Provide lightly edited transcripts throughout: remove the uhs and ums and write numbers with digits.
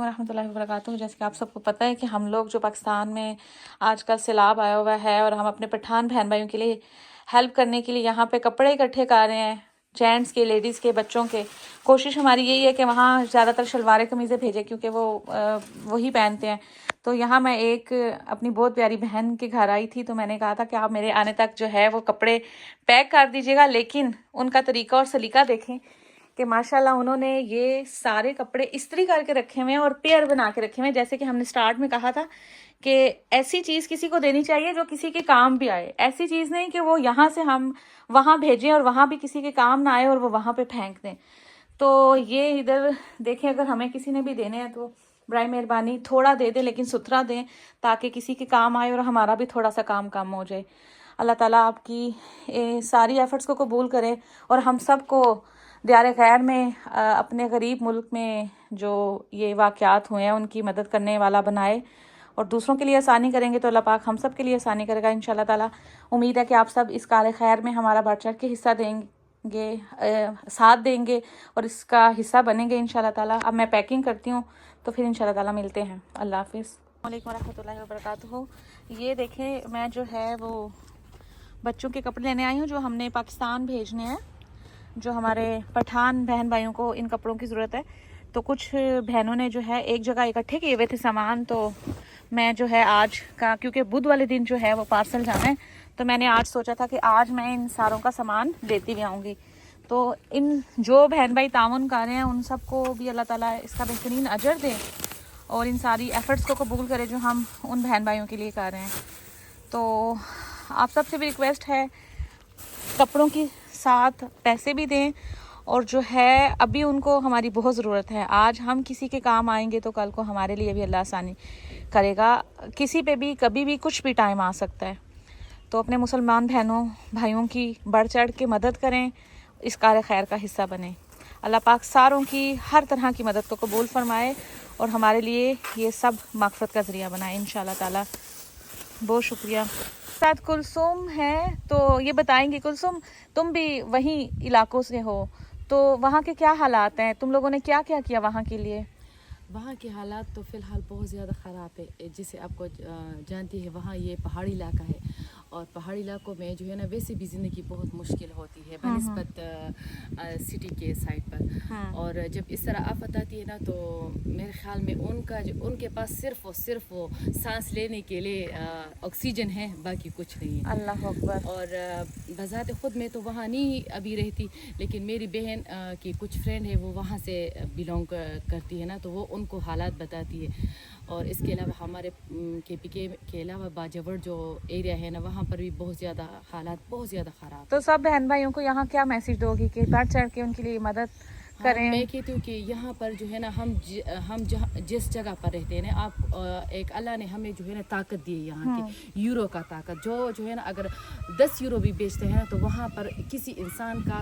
रहमतुल्लाहि व बरकातुहू। जैसे कि आप सबको पता है कि हम लोग जो पाकिस्तान में आजकल सैलाब आया हुआ है और हम अपने पठान बहन भाइयों के लिए हेल्प करने के लिए यहाँ पे कपड़े इकट्ठे कर रहे हैं, जेंट्स के, लेडीज़ के, बच्चों के। कोशिश हमारी यही है कि वहाँ ज़्यादातर शलवारें कमीज़ें भेजें क्योंकि वो वही पहनते हैं। तो यहाँ मैं एक अपनी बहुत प्यारी बहन के घर आई थी, तो मैंने कहा था कि आप मेरे आने तक जो है वो कपड़े पैक कर दीजिएगा। लेकिन उनका तरीका और सलीका देखें कि माशाल्लाह उन्होंने ये सारे कपड़े इस्त्री करके रखे हुए हैं और पेयर बना के रखे हुए हैं। जैसे कि हमने स्टार्ट में कहा था कि ऐसी चीज़ किसी को देनी चाहिए जो किसी के काम भी आए। ऐसी चीज़ नहीं कि वो यहाँ से हम वहाँ भेजें और वहाँ भी किसी के काम ना आए और वो वहाँ पे फेंक दें। तो ये इधर देखें, अगर हमें किसी ने भी देने हैं तो बराए मेहरबानी थोड़ा दे दें, लेकिन सुथरा दें ताकि किसी के काम आए और हमारा भी थोड़ा सा काम कम हो जाए। अल्लाह ताला आपकी सारी एफ़र्ट्स को कबूल करे और हम सबको दियार गैर में अपने गरीब मुल्क में जो ये वाक़यात हुए हैं उनकी मदद करने वाला बनाए और दूसरों के लिए आसानी करेंगे तो अल्लाह पाक हम सब के लिए आसानी करेगा इंशाल्लाह ताला। उम्मीद है कि आप सब इस कार खैर में हमारा बढ़ चढ़ के हिस्सा देंगे, साथ देंगे और इसका हिस्सा बनेंगे इंशाल्लाह ताला। अब मैं पैकिंग करती हूँ तो फिर इंशाल्लाह ताला मिलते हैं। अल्लाह हाफिज़। अस्सलाम वालेकुम रहमतुल्लाहि व बरकातुहू। ये देखें, मैं जो है वो बच्चों के कपड़े लेने आई हूँ जो हमने पाकिस्तान भेजने हैं, जो हमारे पठान बहन भाइयों को इन कपड़ों की ज़रूरत है। तो कुछ बहनों ने जो है एक जगह इकट्ठे किए हुए थे सामान, तो मैं जो है आज का, क्योंकि बुध वाले दिन जो है वो पार्सल जाना है, तो मैंने आज सोचा था कि आज मैं इन सारों का सामान देती भी आऊँगी। तो इन जो बहन भाई ताउन कर रहे हैं उन सबको भी अल्लाह ताला इसका बेहतरीन अजर दे और इन सारी एफ़र्ट्स को कबूल करे जो हम उन बहन भाइयों के लिए कर रहे हैं। तो आप सबसे भी रिक्वेस्ट है, कपड़ों के साथ पैसे भी दें और जो है अभी उनको हमारी बहुत ज़रूरत है। आज हम किसी के काम आएंगे तो कल को हमारे लिए भी अल्लाह आसानी करेगा। किसी पे भी कभी भी कुछ भी टाइम आ सकता है। तो अपने मुसलमान बहनों भाइयों की बढ़ चढ़ के मदद करें, इस कार खैर का हिस्सा बने। अल्लाह पाक सारों की हर तरह की मदद को कबूल फरमाए और हमारे लिए ये सब मग़फ़िरत का ज़रिया बनाए इंशाल्लाह ताला। बहुत शुक्रिया। साथ कुलसुम है, तो ये बताएंगी कुलसुम, तुम भी वहीं इलाकों से हो, तो वहाँ के क्या हालात हैं? तुम लोगों ने क्या क्या किया वहाँ के लिए? वहाँ के हालात तो फ़िलहाल बहुत ज़्यादा ख़राब है। जिसे आपको जानती है, वहाँ ये पहाड़ी इलाका है और पहाड़ी इलाकों में जो है ना वैसे भी ज़िंदगी बहुत मुश्किल होती है बनिस्बत सिटी के साइड पर। और जब इस तरह आफत आती है ना तो मेरे ख़्याल में उनके पास सिर्फ़ और सिर्फ वो सांस लेने के लिए ऑक्सीजन है, बाकी कुछ नहीं है। अल्लाह अकबर। और बज़ात ख़ुद में तो वहाँ नहीं अभी रहती, लेकिन मेरी बहन की कुछ फ्रेंड है वो वहाँ से बिलोंग करती है ना, तो वो उनको हालात बताती है। और इसके अलावा हमारे KPK के अलावा बाजवड़ जो एरिया है ना, वहाँ पर भी बहुत ज़्यादा हालात बहुत ज़्यादा ख़राब। तो सब बहन भाइयों को यहाँ क्या मैसेज दोगी कि बढ़ चढ़ के उनके लिए मदद करें? मैं कहती हूँ कि यहाँ पर जो है ना हम जिस जगह पर रहते हैं ना, आप एक अल्लाह ने हमें जो है ना ताकत दी है यहाँ की, यूरो का ताकत जो है ना, अगर 10 यूरो भी बेचते हैं तो वहाँ पर किसी इंसान का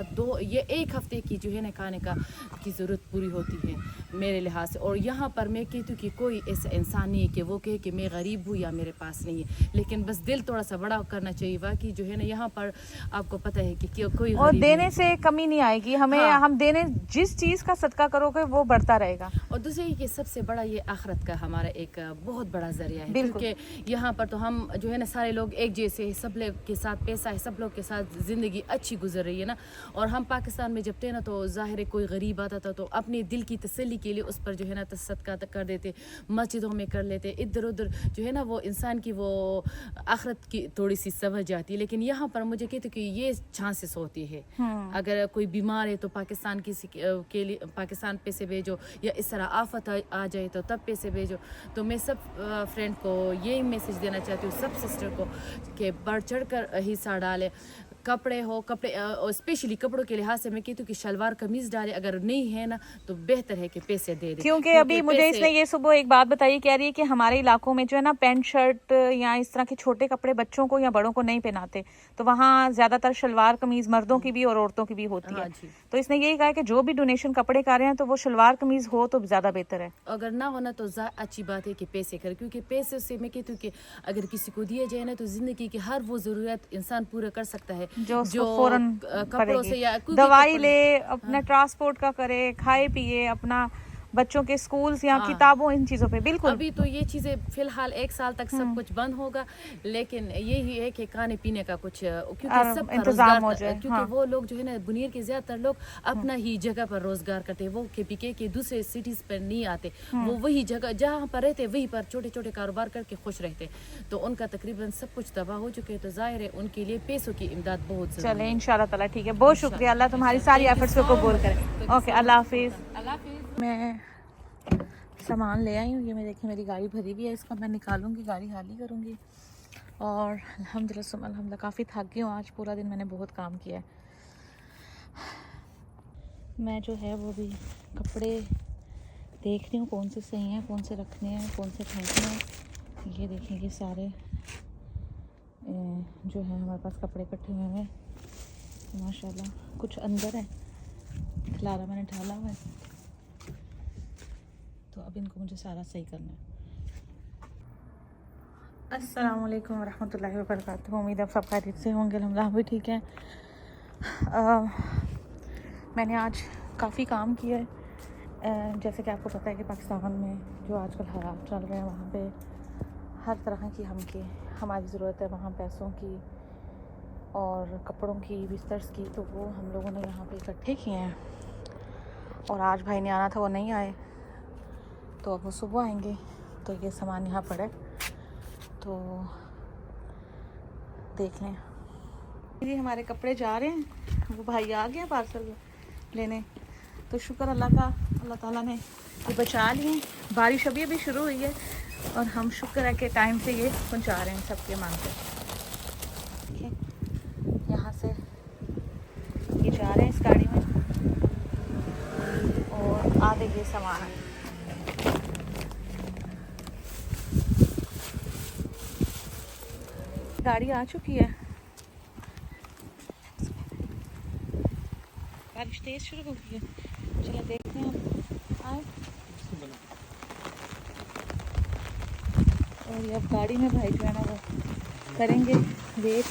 एक हफ्ते की जो है ना खाने की ज़रूरत पूरी होती है मेरे लिहाज से। और यहाँ पर मैं कहती हूँ कि कोई ऐसा इंसान नहीं है कि वो कहे कि मैं गरीब हूँ या मेरे पास नहीं है, लेकिन बस दिल थोड़ा सा बड़ा करना चाहिए। बाकी जो है ना यहाँ पर आपको पता है कि कोई और देने से कमी नहीं आएगी हमें। हाँ। हम देने जिस चीज़ का सदका करोगे वो बढ़ता रहेगा। और दूसरे कि सबसे बड़ा ये आखिरत का हमारा एक बहुत बड़ा जरिया है, क्योंकि यहाँ पर तो हम जो है ना सारे लोग एक जैसे, सब लोग के साथ पैसा है, सब लोग के साथ ज़िंदगी अच्छी गुजर रही है ना। और हम पाकिस्तान में जब थे ना तो ज़ाहिर है कोई गरीब आता था तो अपने दिल की तसल्ली के लिए उस पर जो है ना सदका कर देते, मस्जिदों में कर लेते, इधर उधर जो है ना वो इंसान की वो आखिरत की थोड़ी सी समझ जाती है। लेकिन यहाँ पर मुझे कहते कि ये चांसेस होती है, अगर कोई बीमार है तो पाकिस्तान किसी के लिए पाकिस्तान पैसे भेजो, या इस तरह आफत आ जाए तो तब पैसे भेजो। तो मैं सब फ्रेंड को यही मैसेज देना चाहती हूँ, सब सिस्टर को, कि बढ़ चढ़ कर हिस्सा डाले। कपड़े और स्पेशली कपड़ों के लिहाज से मैं कहती हूँ कि शलवार कमीज़ डाले, अगर नहीं है ना तो बेहतर है कि पैसे दे दे। क्योंकि अभी मुझे इसने ये सुबह एक बात बताई, कह रही है कि हमारे इलाकों में जो है ना पैंट शर्ट या इस तरह के छोटे कपड़े बच्चों को या बड़ों को नहीं पहनाते, तो वहाँ ज़्यादातर शलवार कमीज़ मर्दों की भी और औरतों की भी होती है। तो इसने यही कहा कि जो भी डोनेशन कपड़े कर रहे हैं तो वो शलवार कमीज़ हो तो ज़्यादा बेहतर है। अगर ना होना तो अच्छी बात है कि पैसे करें, क्योंकि पैसे से मैं कहती हूँ कि अगर किसी को दिए जाए ना तो ज़िंदगी की हर वो ज़रूरत इंसान पूरा कर सकता है, जो कपड़ों से या दवाई ले, अपना ट्रांसपोर्ट का करे, खाए पिए, अपना बच्चों के स्कूल्स या हाँ। किताबों इन चीज़ों पे। बिल्कुल अभी तो ये चीज़ें फिलहाल 1 साल तक सब कुछ बंद होगा, लेकिन यही है कि खाने पीने का कुछ क्योंकि सबका इंतजाम रोजगार हो जाए। क्योंकि हाँ वो लोग जो है ना बुनीर के ज़्यादातर लोग अपना ही जगह पर रोजगार करते हैं, वो केपीके के दूसरे सिटीज़ पर नहीं आते, वो वही जगह जहाँ पर रहते वहीं पर छोटे छोटे कारोबार करके खुश रहते, तो उनका तकरीबन सब कुछ तबाह हो चुके हैं, तो जाहिर है उनके लिए पैसों की इमदाद बहुत ज़रूरी चले है। इंशाल्लाह ताला ठीक है। बहुत शुक्रिया, अल्लाह तुम्हारी सारी एफर्ट्स को कबूल करे। ओके अल्लाह हाफिज़। अल्लाह हाफिज़। मैं सामान ले आई हूँ, ये मैं देखिए मेरी गाड़ी भरी हुई है, इसको मैं निकालूंगी, गाड़ी खाली करूँगी। और अल्हम्दुलिल्लाह काफ़ी थक गई हूँ, आज पूरा दिन मैंने बहुत काम किया है। मैं जो है वो भी कपड़े देख रही हूँ कौन से सही हैं, कौन से रखने हैं, कौन से फेंकने हैं। ये देखें कि सारे जो है हमारे पास कपड़े इकट्ठे हुए हैं माशाल्लाह। कुछ अंदर है, खिलारा मैंने डाला हुआ है, तो अब इनको मुझे सारा सही करना है। अस्सलाम वालेकुम रहमतुल्लाहि व बरकातुहू। उम्मीद है सब खैरियत से होंगे, अल्हम्दुलिल्लाह भी ठीक है। मैंने आज काफ़ी काम किया है। जैसे कि आपको पता है कि पाकिस्तान में जो आजकल हालात चल रहे हैं, वहाँ पे हर तरह की हमारी ज़रूरत है, वहाँ पैसों की और कपड़ों की, बिस्तर्स की, तो वो हम लोगों ने यहाँ पे इकट्ठे किए हैं। और आज भाई ने आना था, वो नहीं आए, तो अब वो सुबह आएंगे। तो ये सामान यहाँ पड़ा है, तो देख लें। ये हमारे कपड़े जा रहे हैं, वो भाई आ गया पार्सल लेने, तो शुक्र अल्लाह का, अल्लाह ताला ने ये बचा लिए। बारिश अभी अभी शुरू हुई है और हम शुक्र है कि टाइम से ये पहुंचा रहे हैं सबके मांग पे। यहाँ से ये जा रहे हैं इस गाड़ी में और आधे ये सामान है। गाड़ी आ चुकी है, बारिश तेज शुरू हो गई है। चलो देखते हैं आए। और ये अब गाड़ी में भाई जो है ना वो करेंगे वेट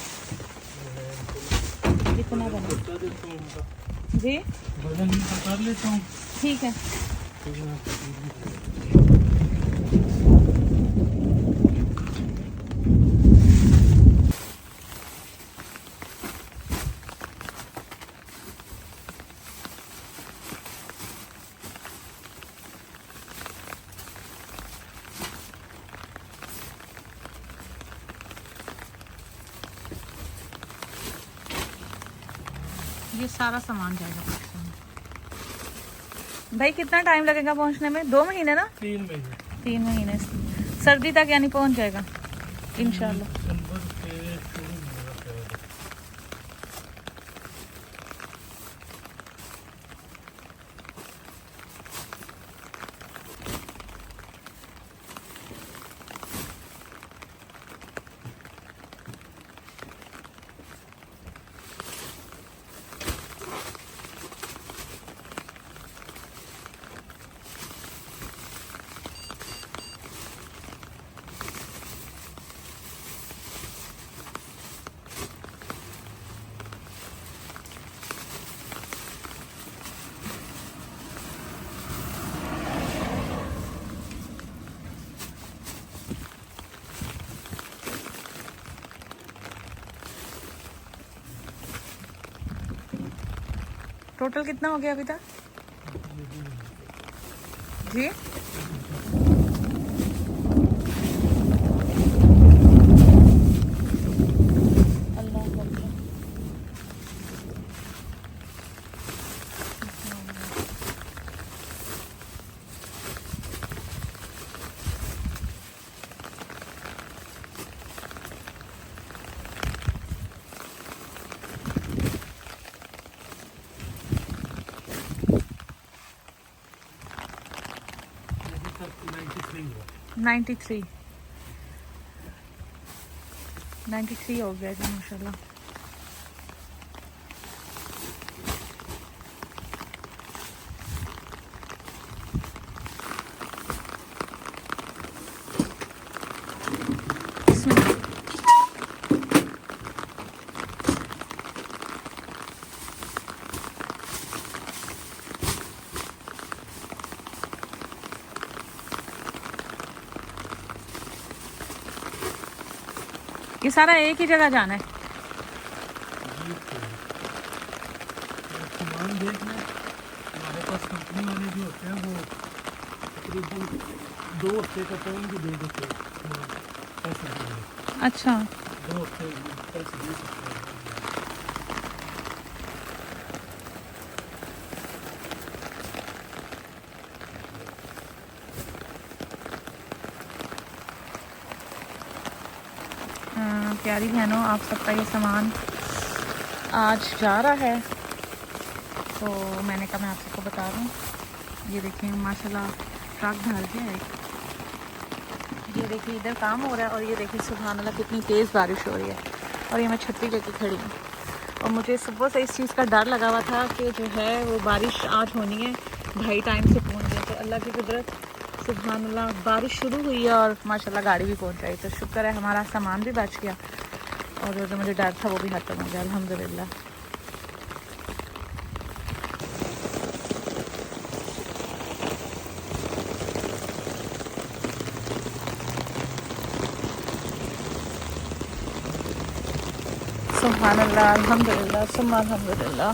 कितना बना जी। कर लेता हूँ, ठीक है। ये सारा सामान जाएगा पाकिस्तान। भाई कितना टाइम लगेगा पहुंचने में? 2 महीने ना? 3 महीने। 3 महीने सर्दी तक यानी पहुंच जाएगा इंशाल्लाह। टोटल कितना हो गया अभी तक जी? नाइन्टी थ्री हो गया जी माशाल्लाह। ये सारा एक ही जगह जाना है? सामान देखना हमारे पास कंपनी वाले जो होते हैं वो तकरीबन 2 हफ्ते का टाइम भी दे देते हैं पैसे देने। अच्छा 2 हफ्ते पैसे दे सकते हैं। प्यारी बहनों, आप सबका ये सामान आज जा रहा है, तो मैंने कहा मैं आप सबको बता दूं। ये देखिए माशाल्लाह ट्रक ढाल के है। ये देखिए इधर काम हो रहा है और ये देखिए सुभान अल्लाह कितनी तेज़ बारिश हो रही है और ये मैं छतरी लेके खड़ी हूँ। और मुझे सुबह से इस चीज़ का डर लगा हुआ था कि जो है वो बारिश आज होनी है, भाई टाइम से पहुँच गए। तो अल्लाह की कुदरत, सुभान अल्लाह, बारिश शुरू हुई है और माशाल्लाह गाड़ी भी पहुँच गई। तो शुक्र है हमारा सामान भी बच गया और जो मुझे डर था वो भी खत्म हो गया, अल्हम्दुलिल्लाह। सुभान अल्लाह, अल्हम्दुलिल्लाह, सुम्मा अल्हम्दुलिल्लाह।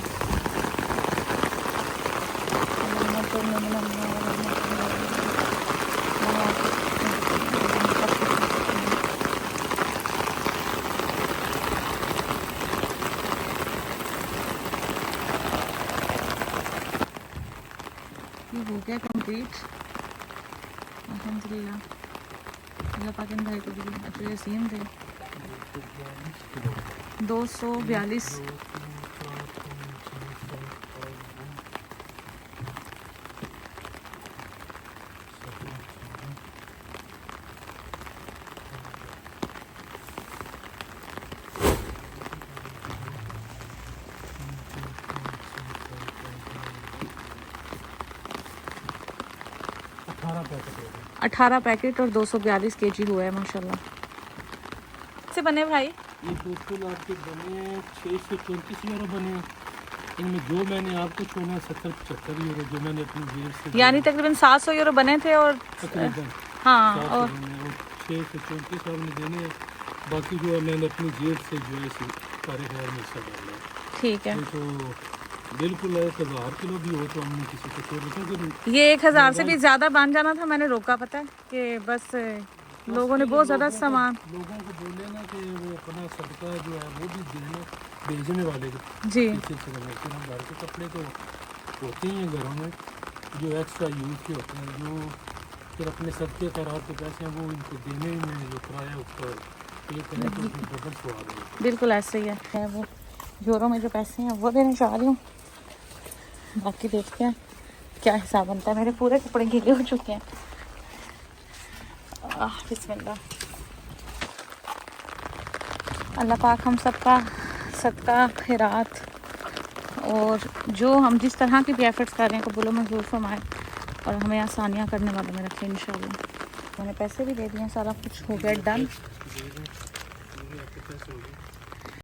ये हो गया कंप्लीट, अल्हम्दुलिल्लाह। अल्लाह पाक इन भाई को भी अच्छे यसीम दे। 242 18 पैकेट और 242 केजी हुआ है माशाल्लाह। से बने भाई ये टोटल आपके बने 6 से 34 यूरो बने। इनमें जो मैंने आपको छोड़ा 70-75 यूरो जो मैंने अपनी जेब से, यानी तकरीबन 700 यूरो बने थे और तकरीबन हाँ 6 और से 34 आपने देने हैं। बाकी जो है मैंने अपनी जेब से जो है सारे खैर में हिस्सा डाला है। ठीक है। तो बिल्कुल 1000 किलो भी हो तो हमने किसी को छोड़ रखा। ये 1000 से भी ज़्यादा बन जाना था, मैंने रोका, पता है कि बस लोगों ने बहुत ज़्यादा सामान, लोगों को बोले ना कि वो अपना सदका जो है वो भी देना भेजने वाले जी फिर हम घर के कपड़े तो होते ही हैं घरों में जो एक्स्ट्रा यूज़ के होते हैं, जो फिर अपने सदके करार के पैसे हैं वो इनको देने में जो किराया उसका पे करें तो उसमें डबल स्वाद है। बिल्कुल ऐसे ही है। वो यूरो में जो पैसे हैं वो देने चाह रही हूँ, बाकी देखते हैं क्या हिसाब बनता है। मेरे पूरे कपड़े गीले हो चुके हैं। बिस्मिल्लाह। अल्लाह पाक हम सबका सदका खैरात और जो हम जिस तरह की भी एफर्ट्स कर रहे हैं कबूल मंजूर फरमाए और हमें आसानियाँ करने वालों में रखें इंशाल्लाह। मैंने पैसे भी दे दिए, सारा कुछ हो गया डन।